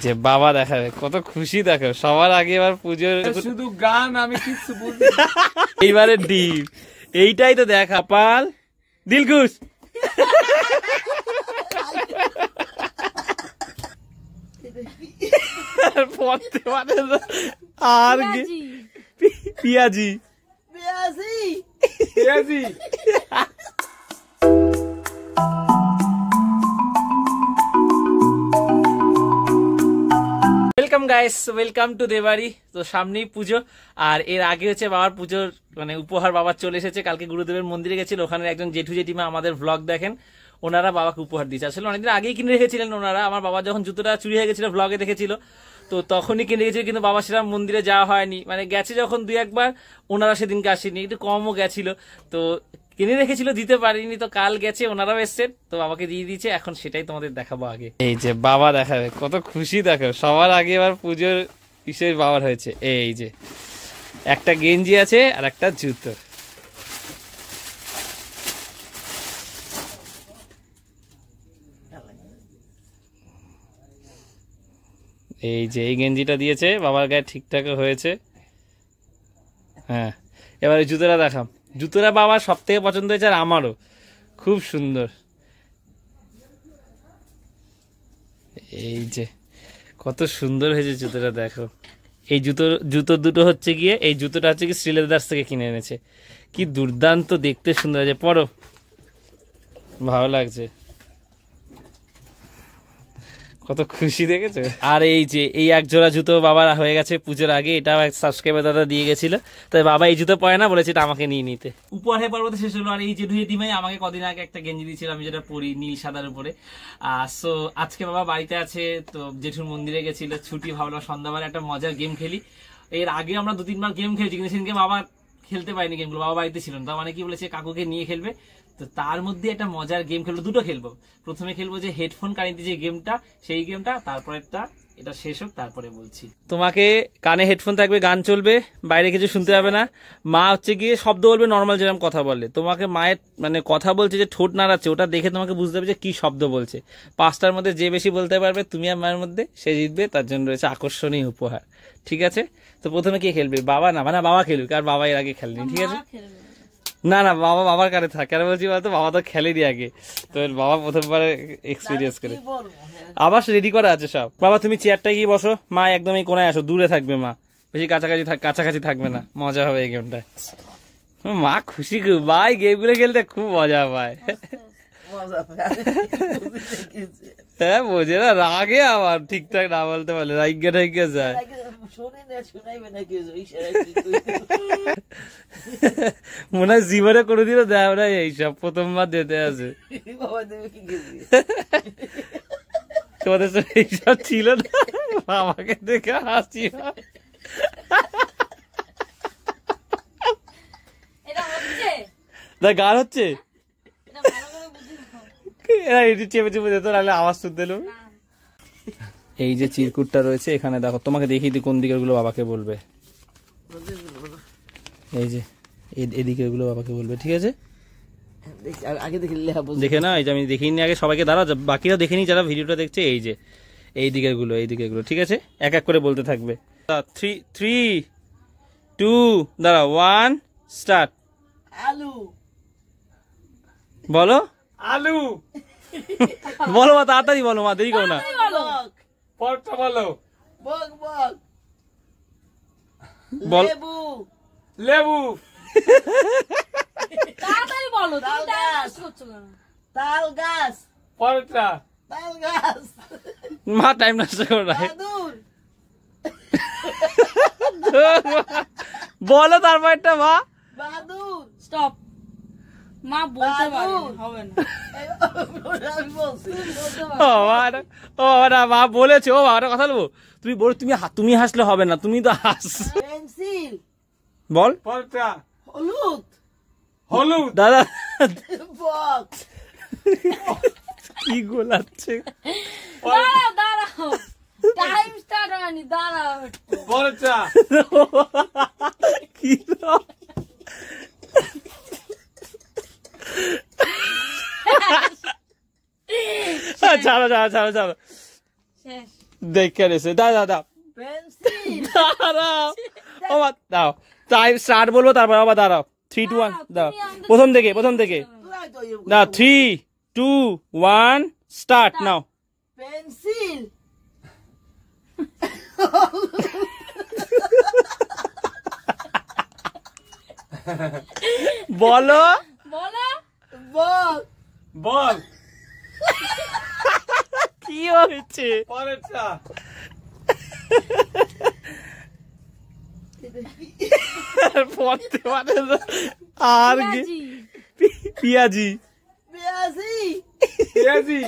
যে বাবা দেখাবে কত খুশি, দেখো সবার আগে এবার পুজোর শুধু গান, আমি কিছু বুঝি এইবারে ডিপ, এইটাই তো দেখা পাল দিলখুশ। আর পিয়াজি পেঁয়াজি ওয়েলকাম গাইস, ওয়েলকাম টু দেবাড়ি। তো সামনেই পুজো, আর এর আগে হচ্ছে বাবার পুজোর মানে উপহার বাবার চলে এসেছে। কালকে গুরুদেবের মন্দিরে গেছিল, ওখানে একজন জেঠু জেঠিমা আমাদের ভ্লগ দেখেন, ওনারা বাবাকে উপহার দিয়েছে। আসলে অনেকদিন আগেই কিনে রেখেছিলেন ওনারা। আমার বাবা যখন জুতোটা চুরি হয়ে গেছিল ভ্লগে দেখেছিল, তো তখনই কিনে রেখেছিল, কিন্তু বাবা সেরকম মন্দিরে যাওয়া হয়নি, মানে গেছে যখন দুই একবার, ওনারা সেদিনকে আসেনি, একটু কমও গেছিল, তো কিনে রেখেছিল, দিতে পারিনি। তো কাল গেছে, ওনারাও এসছেন, তো বাবাকে দিয়ে দিয়েছে। এখন সেটাই তোমাদের দেখাবো আগে। এই যে বাবা দেখাবে কত খুশি, দেখো সবার আগে এবার পুজোর বিষয় বাবার হয়েছে। এই যে একটা গেঞ্জি আছে আর একটা জুতো। এই যে এই গেঞ্জিটা দিয়েছে বাবার গায়ে, ঠিকঠাক হয়েছে। হ্যাঁ, এবার জুতোটা দেখাম। জুতোটা বাবার সব থেকে পছন্দ হয়েছে, আর আমারও খুব সুন্দর। এই যে কত সুন্দর হয়েছে জুতোটা, দেখো। এই জুতো দুটো হচ্ছে গিয়ে, এই জুতোটা হচ্ছে কি শ্রীলেদার্স থেকে কিনে এনেছে। কি দুর্দান্ত দেখতে সুন্দর আছে, পরো, ভালো লাগছে, কত খুশি দেখেছো। আর এই যে এই এক জোড়া জুতো বাবার হয়ে গেছে পুজোর আগে, এটাও এক সাবস্ক্রাইবার দাদা দিয়ে গেছিল, তাই বাবা এই জুতো পরে না, বলেছে এটা আমাকে নিয়ে নিতে। উপহারের পর্বতে শেষ হলো। আর এই যে দুই টিমাই আমাকে কদিন আগে একটা গেঞ্জি দিয়েছিল, আমি যেটা পরি নীল সাদার উপরে। সো আজকে বাবা বাড়িতে আছে, তো জেঠুর মন্দিরে গেছিল, ছুটি, ভাবলাম সন্ধ্যাবেলা একটা মজার গেম খেলি। এর আগে আমরা 2-3 বার গেম খেলেছি, কিন্তু সেদিনকে বাবা খেলতে পারিনি গেমগুলো, বাবা বাড়িতে ছিল না। তার মানে কি বলেছে, কাকুকে নিয়ে খেলবে। তো তার মধ্যে একটা মজার গেম খেলবো, দুটো খেলবো। প্রথমে খেলবো যে হেডফোন কানেক্ট যে গেমটা, সেই গেমটা, তারপরেরটা এটা শেষ হোক তারপরে বলছি। তোমাকে কানে হেডফোন থাকবে, গান চলবে, বাইরে কিছু শুনতে হবে না। মা হচ্ছে গিয়ে শব্দ বলবে নর্মাল যেরকম কথা বলে। তোমাকে মায়ের মানে কথা বলছে যে ঠোঁট নাড়াচ্ছে, ওটা দেখে তোমাকে বুঝতে হবে যে কি শব্দ বলছে। 5টার মধ্যে যে বেশি বলতে পারবে, তুমি আর মায়ের মধ্যে, সে জিতবে। তার জন্য রয়েছে আকর্ষণীয় উপহার, ঠিক আছে? তো প্রথমে কে খেলবে? বাবা না, মানে বাবা খেলুক, আর বাবা এর আগে খেলেনি, ঠিক আছে? না না, বাবা বাবার কাছে থাক, কেন বলছি বলতো, বাবা তো খেলেনি আগে, তো বাবা প্রথমবার এক্সপিরিয়েন্স করে। আবার রেডি করা আছে সব। বাবা তুমি চেয়ারটায় গিয়ে বসো, মা একদম এই কোনায় আসো, দূরে থাকবে মা, বেশি কাছাকাছি থাকবে না, মজা হবে এই গেমটায়। মা খুশি খুব, ভাই গেমগুলো খেলতে খুব মজা পায়। হ্যাঁ বোঝে না, রাগে আবার ঠিকঠাক না বলতে পারলে রাইগা যায়। মনে হয় জীবনে কোনোদিনও দেয় না এইসব, প্রথমবার দিতে আছে। তোমাদের সাথে এইসব ছিল না, আমাকে দেখে হাসি হয়। গান হচ্ছে, চেপে চেপে যেত, নাহলে আওয়াজ শুনতে নেবে। এই যে চিরকুটটা রয়েছে এখানে, দেখো তোমাকে দেখিয়ে দিই কোন দিকের গুলো বাবাকে বলবে। এই যে এদিকের গুলো বাবাকে বলবে, ঠিক আছে? আগে দেখে না, এই যে আমি দেখিনি আগে সবাইকে, দাঁড়া বাকিরা দেখে নি যারা ভিডিওটা দেখছে। এই যে এই দিকের গুলো, ঠিক আছে? এক এক করে বলতে থাকবে। 3, 2, দাঁড়া, 1 স্টার্ট। আলু বলো, আলু বলো মা, তাড়াতাড়ি বলো মা, দেরি করো না। পরটা বলো, বল, লেবু তাড়াতাড়ি বলো, তাল গাছ, পরটা, তাল গাছ, মা টাইম নষ্ট করো না, বলো তারপরটা মা। বাদুর, স্টপ। মা বলতে পারে, হবে না। আমি বলছি, ও না, মা বলেছে, ও বাবা কথা বলবো, তুমি বলো, তুমি হাসলে হবে না, তুমি তো হাস। পেন্সিল, বল, পরটা, হলুদ, দাদা বক্স, কি গোলাচ্ছে। দাঁড়াও, টাইম স্টার্ট হয়নি, দাঁড়াও। পরটা, কি ছাড়ো ছাড়ো ছাড়ো ছাড়ো শেষ দেখে রেছে দাও পেন্সিল দাঁড়াও ও দাও টাইম স্টার্ট বলবো তারপর আবার দাঁড়াও 3 2 1 দাও প্রথম থেকে না 3 2 1 স্টার্ট নাও পেন্সিল বলো বলো বল বল কি হয়েছে পরেরটা পড়তে পারে না। আর কি? পিয়াজি পেয়াজি পেঁয়াজি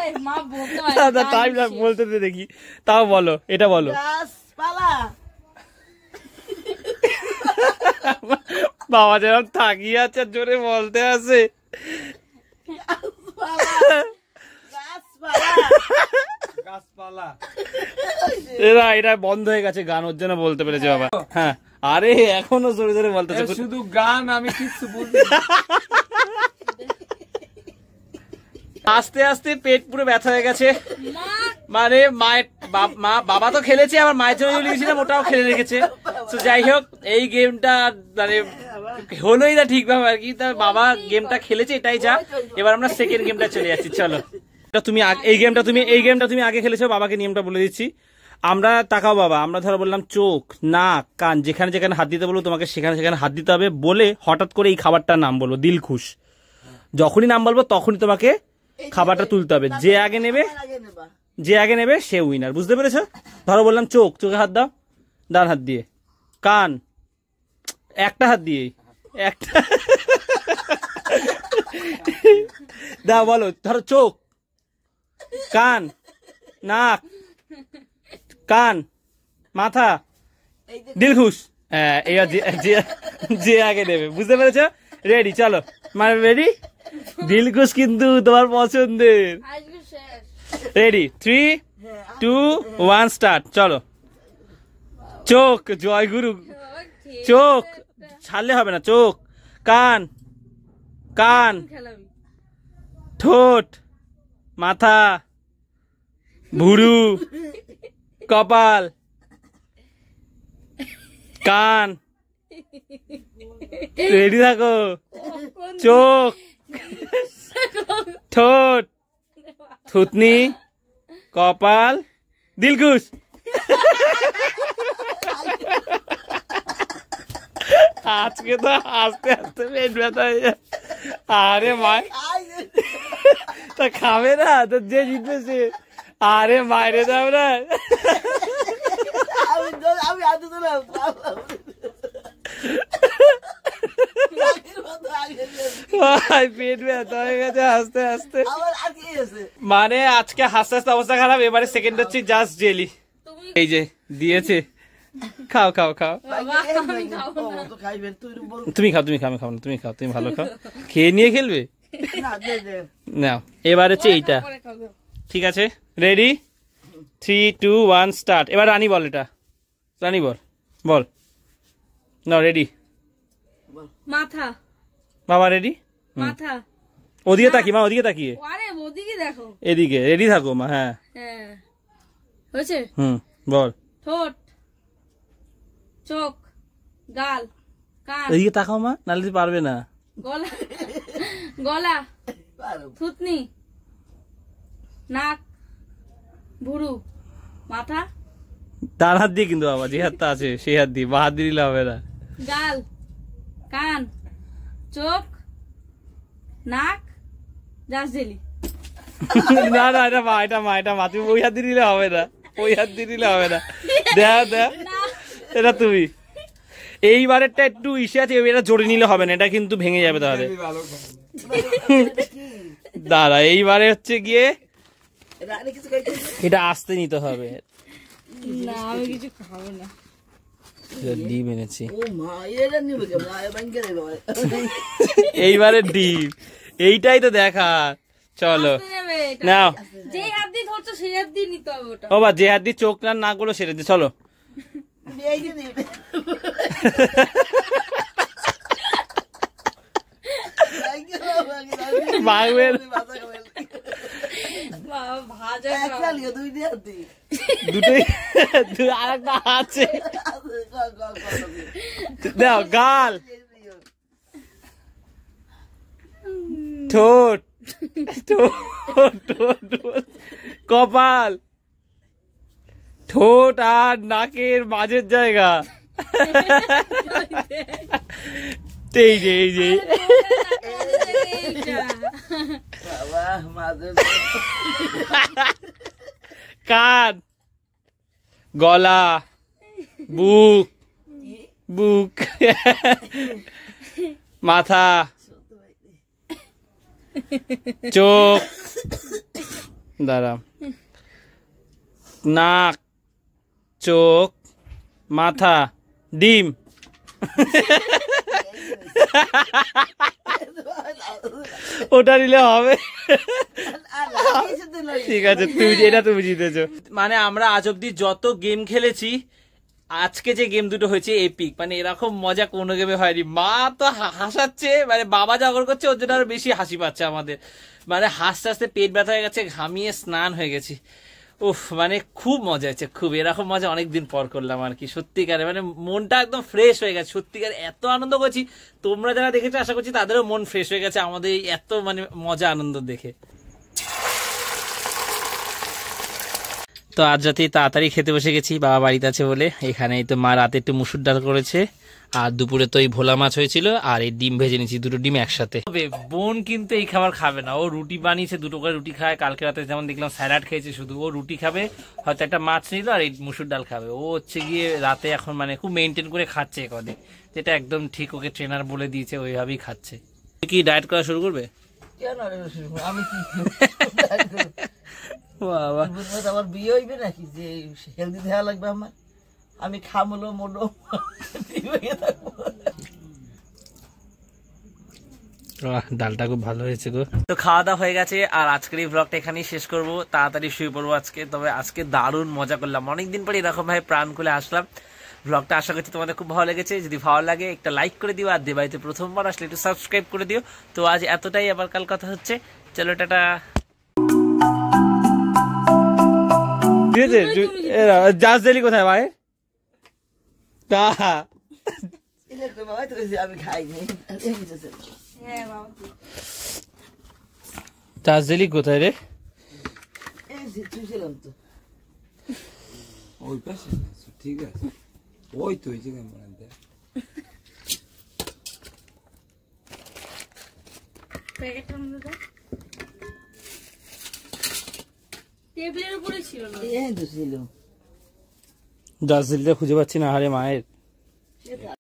এই মা বলতে হয় দাদা টাইম লাগ বলতে দে দেখি তাও বলো এটা বলো গাছপালা বাবা যেরকম থাকিয়ে আছে আর জোরে বলতে আছে গাছপালা গাছপালা এটা বন্ধ হয়ে গেছে গান ওর জন্য বলতে পেরেছে বাবা হ্যাঁ আরে এখনো জোরে জোরে বলতেছে শুধু গান আমি কিছু বুঝি না। আস্তে আস্তে পেট পুরো ব্যথা হয়ে গেছে মা মানে মায়ের বাবা তো খেলেছে আবার মায়ের জন্য লিখেছিলাম ওটাও খেলে রেখেছে তো যাই হোক এই গেমটা মানে হলোই না ঠিকভাবে আর কি তা বাবা গেমটা খেলেছে এটাই যা এবার আমরা সেকেন্ড গেমটা চলে যাচ্ছি চলো তুমি এই গেমটা তুমি আগে খেলেছো বাবাকে নিয়মটা বলে দিচ্ছি আমরা তাকাও বাবা আমরা ধরো বললাম চোখ নাক কান যেখানে যেখানে হাত দিতে বলবো তোমাকে সেখানে সেখানে হাত দিতে হবে বলে হঠাৎ করে এই খাবারটার নাম বলবো দিলখুশ যখনই নাম বলবো তখনই তোমাকে খাবারটা তুলতে হবে যে আগে নেবে সে উইনার বুঝতে পেরেছো ধরো বললাম চোখ চোখে হাত দাও ডান হাত দিয়ে কান একটা হাত দিয়ে একটা দাও বলো ধরো চোখ কান নাক কান মাথা দিলখুশ হ্যাঁ এবার যে আগে নেবে বুঝতে পেরেছো রেডি চলো মানে রেডি দিলখুশ কিন্তু তোমার পছন্দের আজকে শেষ রেডি 3 2 1 স্টার্ট চলো চোখ জয় গুরু চোখ ছাড়লে হবে না চোখ কান কান খেলাবি ঠোঁট মাথা ভুরু কপাল কান রেডি থাকো চোখ ঠোঁট থুতনি কপাল দিলখুশ আজকে তো আস্তে আস্তে পেট ব্যথা হয়ে যায় আরে মায় তা খাবে না তো যে জিতবে সে আরে মায়েরে যাও না আমি আদু দিলাম পেট ব্যথা হয়ে গেছে আস্তে আস্তে মানে আজকে হাসতে হাসতে অবস্থা খারাপ এবারে সেকেন্ড হচ্ছে জাস্ট জেলি এই যে দিয়েছে খাও খাও খাও তুমি খাও তুমি খাও আমি খাও না তুমি খাও তুমি ভালো খাও খেয়ে নিয়ে খেলবে নাও এবার হচ্ছে এইটা ঠিক আছে রেডি 3 2 1 স্টার্ট এবার রানী বল এটা রানী বল বল নাও রেডি মাথা বাবা রেডি মাথা ওদিকে তাকিয়ে মা ওদিকে তাকিয়ে আরে ওদিকে দেখো এদিকে রেডি থাকো মা হ্যাঁ হ্যাঁ হয়েছে বল ঠোঁট চোখ গাল কান এদিকে তাকাও মা নাহলে পারবে না গলা গলা থুতনি নাক ভুরু মাথা ডান হাত দিয়ে কিন্তু বাবা যে হাতটা আছে সেই হাত দিয়ে বা হাত দিয়ে দিলে হবে না গাল কান চোখ নাক জাস্ট জেলি না না এটা মা তুমি ওই হাত দিয়ে দিলে হবে না ওই হাত দিয়ে দিলে হবে না দেখ এটা তুমি এইবারেরটা একটু ইসে আছে এটা জোরে নিলে হবে না এটা কিন্তু ভেঙে যাবে তাহলে দাঁড়া এইবারে হচ্ছে গিয়ে এটা আস্তে নিতে হবে না আমি কিছু খাবো না ডিম এনেছি এইবারে ডিম এইটাই তো দেখা চলো নাও যে হাত দিয়ে ধরছো সেই হাত দিয়ে নিতে হবে ওটা ও বা যে হাত দিয়ে চোখ না গুলো সেরে দিয়ে চলো বাবা, ভাজা একটা লিও দুই দিয়ে দি দুটোই আর একটা আছে দাও গাল ঠোঁট কপাল ঠোঁট আর নাকের মাঝের জায়গা এই যে এইটা। বাবা মাঝে কান গলা বুক মাথা চোখ দাঁড়া নাক চোখ মাথা ডিম ওটা নিলে হবে ঠিক আছে তুমি জিতেছো মানে আমরা আজ অব্দি যত গেম খেলেছি আজকে যে গেম দুটো হয়েছে এপিক মানে এরকম মজা কোনো গেমে হয়নি মা তো হাসাচ্ছে মানে বাবা জগর করছে ওর জন্য আরো বেশি হাসি পাচ্ছে আমাদের মানে হাসতে হাসতে পেট ব্যথা হয়ে গেছে ঘামিয়ে স্নান হয়ে গেছি উফ মানে খুব মজা হয়েছে খুব এরকম মজা অনেকদিন পর করলাম আর কি সত্যিকারে মানে মনটা একদম ফ্রেশ হয়ে গেছে সত্যিকারে এত আনন্দ করছি তোমরা যারা দেখেছো আশা করছি তাদেরও মন ফ্রেশ হয়ে গেছে আমাদের এত মানে মজা আনন্দ দেখে তো আজ রাতে তাড়াতাড়ি খেতে বসে গেছি বাবা বাড়িতে আছে বলে এখানে তো মা রাতে একটু মুসুর ডাল করেছে আর দুপুরে তো এই ভোলা মাছ হয়েছিল আর এই ডিম ভেজে নিয়েছি দুটো ডিম একসাথে বোন কিন্তু এই খাবার খাবে না ও রুটি বানিয়েছে দুটো করে রুটি খায় কালকে রাতে যেমন দেখলাম স্যালাড খেয়েছে শুধু ও রুটি খাবে হয়তো একটা মাছ নিল আর এই মুসুর ডাল খাবে ও হচ্ছে গিয়ে রাতে এখন মানে খুব মেনটেন করে খাচ্ছে কদিন যেটা একদম ঠিক ওকে ট্রেনার বলে দিয়েছে ওইভাবেই খাচ্ছে কি ডায়েট করা শুরু করবে কেন আমি কি বাবা আমার বিয়ে হইবে নাকি যে হেলদি দেওয়া লাগবে আমার আমি খামলো মোটো ডালটা খুব ভালো হয়েছে গো তো খাওয়া দাওয়া হয়ে গেছে আর আজকের এই ব্লগটা এখানেই শেষ করব তাড়াতাড়ি শুয়ে পড়বো আজকে তবে আজকে দারুণ মজা করলাম অনেকদিন পরে এরকম ভাবে প্রাণ খুলে আসলাম ব্লগটা আশা করছি তোমাদের খুব ভালো লেগেছে যদি ভালো লাগে একটা লাইক করে দিও আর দেবাইতে প্রথমবার আসলে একটু সাবস্ক্রাইব করে দিও তো আজ এতটাই আবার কাল কথা হচ্ছে চলো টাটা জাজদেলি কোথায় ভাই আমি খাইনি হ্যাঁ বাবা জাজদেলি কোথায় রে ছিলাম তো ওই পাশে ঠিক আছে ওই তো ওই জায়গায় মনে দেয় প্যাকেটটার মধ্যে টেবিলের উপরে ছিল না এই তো ছিল জাজদেলিটা খুঁজে পাচ্ছি না আরে মায়ের